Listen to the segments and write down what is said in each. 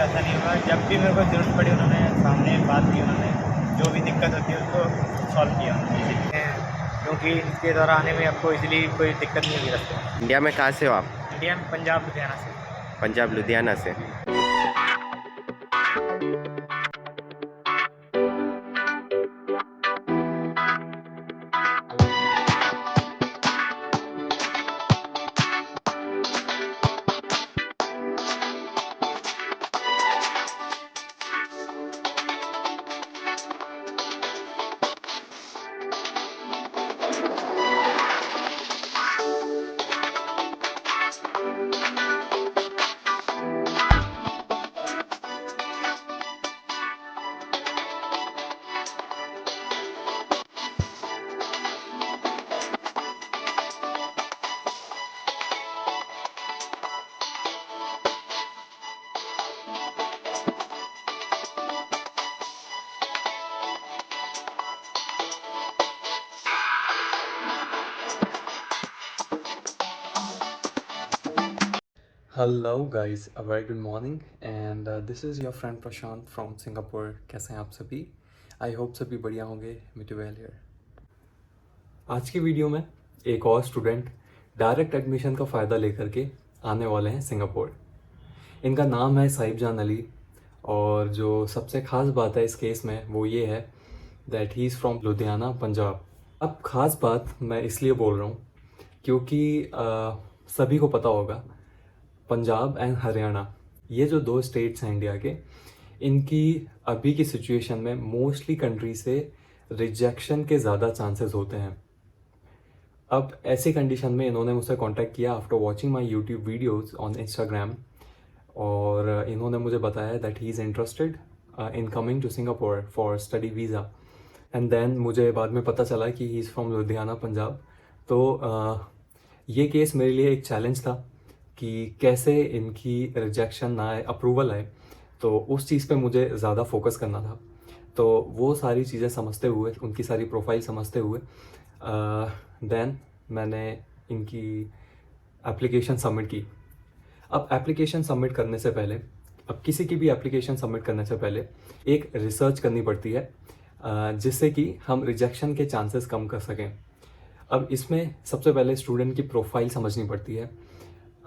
ऐसा नहीं हुआ। जब भी मेरे को ज़रूरत पड़ी उन्होंने सामने बात की, उन्होंने जो भी दिक्कत होती है उसको सॉल्व किया इजीली, क्योंकि इसके द्वारा आने में आपको इजीली कोई दिक्कत नहीं होगी रास्ते में। इंडिया में कहाँ से हो आप? इंडिया में पंजाब लुधियाना से। पंजाब लुधियाना से। Hello guys, a very good morning and this is your friend Prashant from Singapore. कैसे हैं आप सभी? आई होप सभी बढ़िया होंगे। Me too well here. आज की वीडियो में एक और स्टूडेंट डायरेक्ट एडमिशन का फ़ायदा लेकर के आने वाले हैं सिंगापुर। इनका नाम है साहिब जान अली और जो सबसे ख़ास बात है इस केस में वो ये है that he is from Ludhiana Punjab. अब ख़ास बात मैं इसलिए बोल रहा हूँ क्योंकि सभी को पता होगा पंजाब एंड हरियाणा, ये जो दो स्टेट्स हैं इंडिया के, इनकी अभी की सिचुएशन में मोस्टली कंट्री से रिजेक्शन के ज़्यादा चांसेस होते हैं। अब ऐसी कंडीशन में इन्होंने मुझसे कांटेक्ट किया after watching my YouTube videos on Instagram और इन्होंने मुझे बताया that he is interested in coming to Singapore for study visa. And then मुझे बाद में पता चला कि he is from Ludhiana Punjab. तो ये केस मेरे लिए एक चैलेंज था कि कैसे इनकी रिजेक्शन ना आए, अप्रूवल आए, तो उस चीज़ पे मुझे ज़्यादा फोकस करना था। तो वो सारी चीज़ें समझते हुए, उनकी सारी प्रोफाइल समझते हुए देन मैंने इनकी एप्लीकेशन सबमिट की। अब एप्लीकेशन सबमिट करने से पहले, अब किसी की भी एप्लीकेशन सबमिट करने से पहले एक रिसर्च करनी पड़ती है जिससे कि हम रिजेक्शन के चांसेस कम कर सकें। अब इसमें सबसे पहले स्टूडेंट की प्रोफाइल समझनी पड़ती है।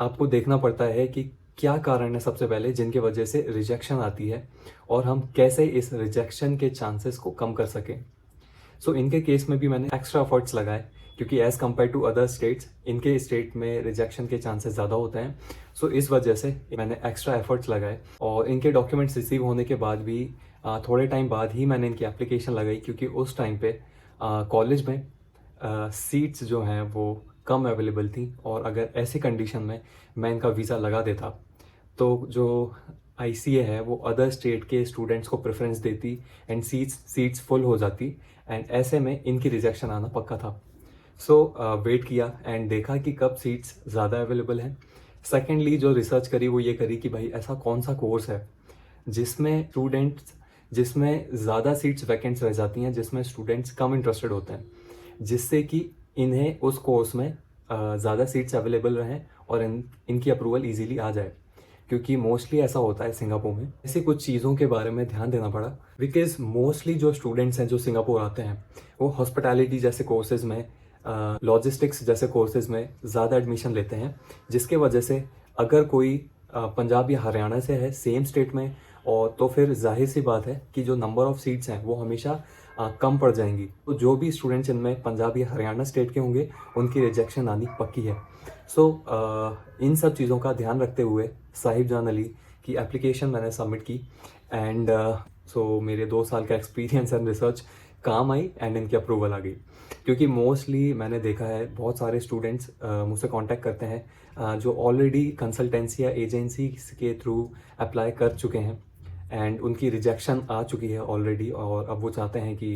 आपको देखना पड़ता है कि क्या कारण है सबसे पहले जिनके वजह से रिजेक्शन आती है और हम कैसे इस रिजेक्शन के चांसेस को कम कर सकें। सो इनके केस में भी मैंने एक्स्ट्रा एफर्ट्स लगाए क्योंकि as compare to other states इनके स्टेट में रिजेक्शन के चांसेस ज़्यादा होते हैं। सो इस वजह से मैंने एक्स्ट्रा एफर्ट्स लगाए और इनके डॉक्यूमेंट्स रिसीव होने के बाद भी थोड़े टाइम बाद ही मैंने इनकी एप्लीकेशन लगाई क्योंकि उस टाइम पे कॉलेज में सीट्स जो हैं वो कम अवेलेबल थी और अगर ऐसी कंडीशन में मैं इनका वीज़ा लगा देता तो जो ICA है वो अदर स्टेट के स्टूडेंट्स को प्रेफरेंस देती एंड सीट्स फुल हो जाती एंड ऐसे में इनकी रिजेक्शन आना पक्का था। सो वेट किया एंड देखा कि कब सीट्स ज़्यादा अवेलेबल हैं। सेकेंडली जो रिसर्च करी वो ये करी कि भाई ऐसा कौन सा कोर्स है जिसमें ज़्यादा सीट्स वैकेंट्स रह जाती हैं, जिसमें स्टूडेंट्स कम इंटरेस्टेड होते हैं, जिससे कि इन्हें उस कोर्स में ज़्यादा सीट्स अवेलेबल रहें और इनकी अप्रूवल इजीली आ जाए। क्योंकि मोस्टली ऐसा होता है सिंगापुर में। ऐसी कुछ चीज़ों के बारे में ध्यान देना पड़ा बिकॉज मोस्टली जो स्टूडेंट्स हैं जो सिंगापुर आते हैं वो हॉस्पिटैलिटी जैसे कोर्सेज में, लॉजिस्टिक्स जैसे कोर्सेज में ज़्यादा एडमिशन लेते हैं, जिसके वजह से अगर कोई पंजाब या हरियाणा से है सेम स्टेट में और तो फिर जाहिर सी बात है कि जो नंबर ऑफ़ सीट्स हैं वो हमेशा कम पड़ जाएंगी। तो जो भी स्टूडेंट्स इनमें पंजाब या हरियाणा स्टेट के होंगे उनकी रिजेक्शन आनी पक्की है। सो इन सब चीज़ों का ध्यान रखते हुए साहिब जान अली की एप्लीकेशन मैंने सबमिट की एंड सो मेरे 2 साल का एक्सपीरियंस एंड रिसर्च काम आई एंड इनकी अप्रूवल आ गई। क्योंकि मोस्टली मैंने देखा है बहुत सारे स्टूडेंट्स मुझसे कांटेक्ट करते हैं जो ऑलरेडी कंसल्टेंसी या एजेंसी के थ्रू अप्लाई कर चुके हैं एंड उनकी रिजेक्शन आ चुकी है ऑलरेडी और अब वो चाहते हैं कि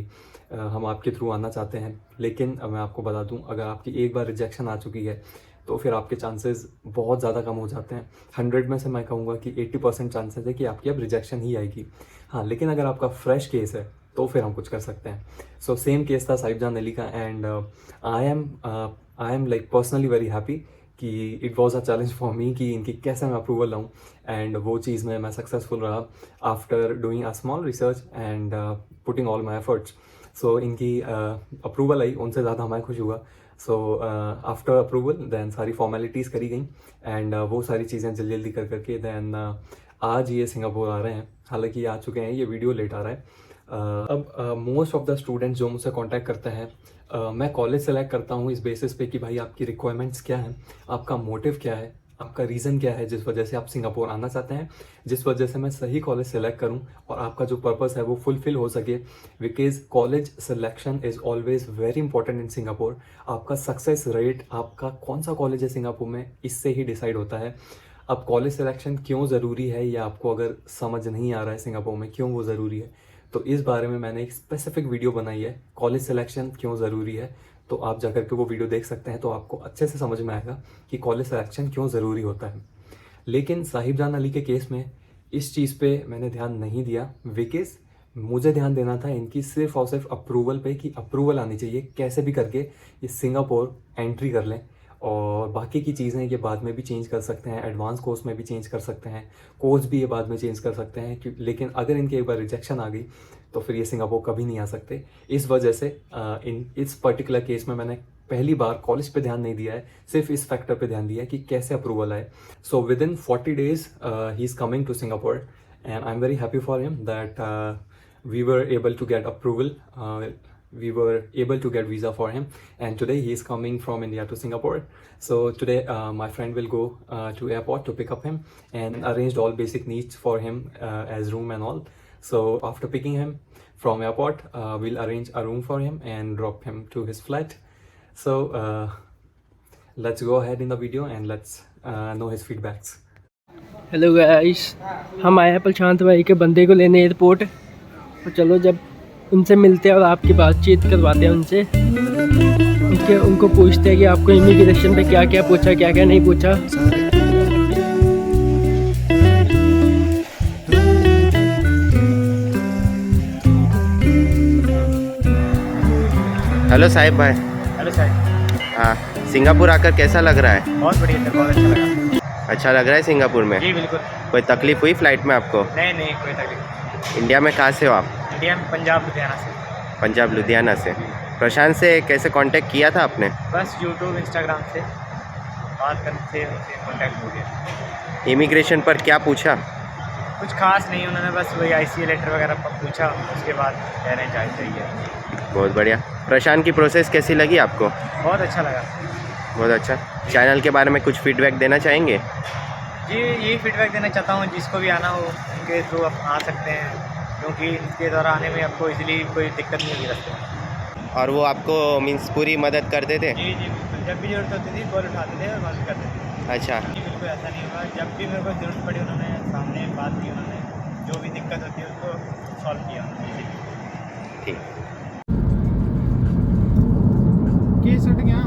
हम आपके थ्रू आना चाहते हैं। लेकिन मैं आपको बता दूं, अगर आपकी एक बार रिजेक्शन आ चुकी है तो फिर आपके चांसेस बहुत ज़्यादा कम हो जाते हैं। 100 में से मैं कहूँगा कि 80% चांसेस है कि आपकी अब रिजेक्शन ही आएगी। हाँ, लेकिन अगर आपका फ्रेश केस है तो फिर हम कुछ कर सकते हैं। सो सेम केस था साहिब जान अली का and I am like personally very happy कि it was a challenge for me कि इनकी कैसे मैं अप्रूवल लाऊं, एंड वो चीज़ में मैं सक्सेसफुल रहा after doing a small research and putting all my efforts. So इनकी अप्रूवल आई, उनसे ज़्यादा मैं खुश हुआ। सो आफ्टर अप्रूवल देन सारी फॉर्मेलिटीज़ करी गई एंड वो सारी चीज़ें जल्दी जल्दी कर करके देन आज ये सिंगापुर आ रहे हैं। हालांकि ये आ चुके हैं, ये वीडियो लेट आ रहा है। अब मोस्ट ऑफ द स्टूडेंट्स जो मुझसे कांटेक्ट करते हैं, मैं कॉलेज सेलेक्ट करता हूँ इस बेसिस पे कि भाई आपकी रिक्वायरमेंट्स क्या हैं, आपका मोटिव क्या है, आपका रीज़न क्या है जिस वजह से आप सिंगापुर आना चाहते हैं, जिस वजह से मैं सही कॉलेज सेलेक्ट करूं और आपका जो पर्पस है वो फुलफिल हो सके। Because college selection is always very important in Singapore. आपका सक्सेस रेट, आपका कौन सा कॉलेज है सिंगापुर में, इससे ही डिसाइड होता है। अब कॉलेज सिलेक्शन क्यों ज़रूरी है, या आपको अगर समझ नहीं आ रहा है सिंगापुर में क्यों वो ज़रूरी है, तो इस बारे में मैंने एक स्पेसिफिक वीडियो बनाई है, कॉलेज सिलेक्शन क्यों ज़रूरी है। तो आप जाकर के वो वीडियो देख सकते हैं, तो आपको अच्छे से समझ में आएगा कि कॉलेज सिलेक्शन क्यों ज़रूरी होता है। लेकिन साहिबजान अली के केस में इस चीज़ पे मैंने ध्यान नहीं दिया, बिकॉज मुझे ध्यान देना था इनकी सिर्फ और सिर्फ अप्रूवल पे, कि अप्रूवल आनी चाहिए, कैसे भी करके ये सिंगापुर एंट्री कर लें। और बाकी की चीज़ें ये बाद में भी चेंज कर सकते हैं, एडवांस कोर्स में भी चेंज कर सकते हैं, कोर्स भी ये बाद में चेंज कर सकते हैं। लेकिन अगर इनके एक बार रिजेक्शन आ गई तो फिर ये सिंगापुर कभी नहीं आ सकते। इस वजह से इस पर्टिकुलर केस में मैंने पहली बार कॉलेज पे ध्यान नहीं दिया है, सिर्फ इस फैक्टर पे ध्यान दिया है कि कैसे अप्रूवल आए। So within 40 days he is coming to Singapore and I am very happy for him that we were able to get approval. We were able to get visa for him, and today he is coming from India to Singapore. So today my friend will go to airport to pick up him and arranged all basic needs for him as room and all. So after picking him from airport, we'll arrange a room for him and drop him to his flat. So let's go ahead in the video and let's know his feedbacks. Hello guys, हम आए हैं प्रशांत भाई के बंदे को लेने airport. तो चलो जब उनसे मिलते हैं और आपकी बातचीत करवाते हैं उनसे, उनको पूछते हैं कि आपको इमिग्रेशन पे क्या क्या पूछा, क्या क्या नहीं पूछा। हेलो साहिब भाई। हेलो साहिब। हाँ, सिंगापुर आकर कैसा लग रहा है? बहुत बढ़िया सर, बहुत अच्छा लगा। अच्छा लग रहा है सिंगापुर में? जी बिल्कुल। कोई तकलीफ हुई फ्लाइट में आपको? नहीं नहीं, कोई तकलीफ। इंडिया में कहाँ से हो आप? इंडिया में पंजाब लुधियाना से। पंजाब लुधियाना से। प्रशांत से कैसे कांटेक्ट किया था आपने? बस यूट्यूब इंस्टाग्राम से बात करने से उनसे कॉन्टैक्ट हो गया। इमिग्रेशन पर क्या पूछा? कुछ खास नहीं, उन्होंने बस वही ICA लेटर वगैरह पूछा, उसके बाद कह रहे हैं चाहे चाहिए। बहुत बढ़िया। प्रशांत की प्रोसेस कैसी लगी आपको? बहुत अच्छा लगा। बहुत अच्छा। चैनल के बारे में कुछ फीडबैक देना चाहेंगे? जी यही फीडबैक देना चाहता हूँ, जिसको भी आना हो उनके थ्रू आप आ सकते हैं, क्योंकि इनके द्वारा आने में आपको इजीली कोई दिक्कत नहीं होगी रास्ते में। और वो आपको मीन्स पूरी मदद करते थे? जी जी बिल्कुल, जब भी ज़रूरत होती थी कॉल उठाते थे और मदद करते थे। अच्छा। जी बिल्कुल, ऐसा नहीं होगा। जब भी मेरे को ज़रूरत पड़ी उन्होंने सामने बात की, उन्होंने जो भी दिक्कत होती है उसको सॉल्व किया उन्होंने। ठीक। केस हट गया।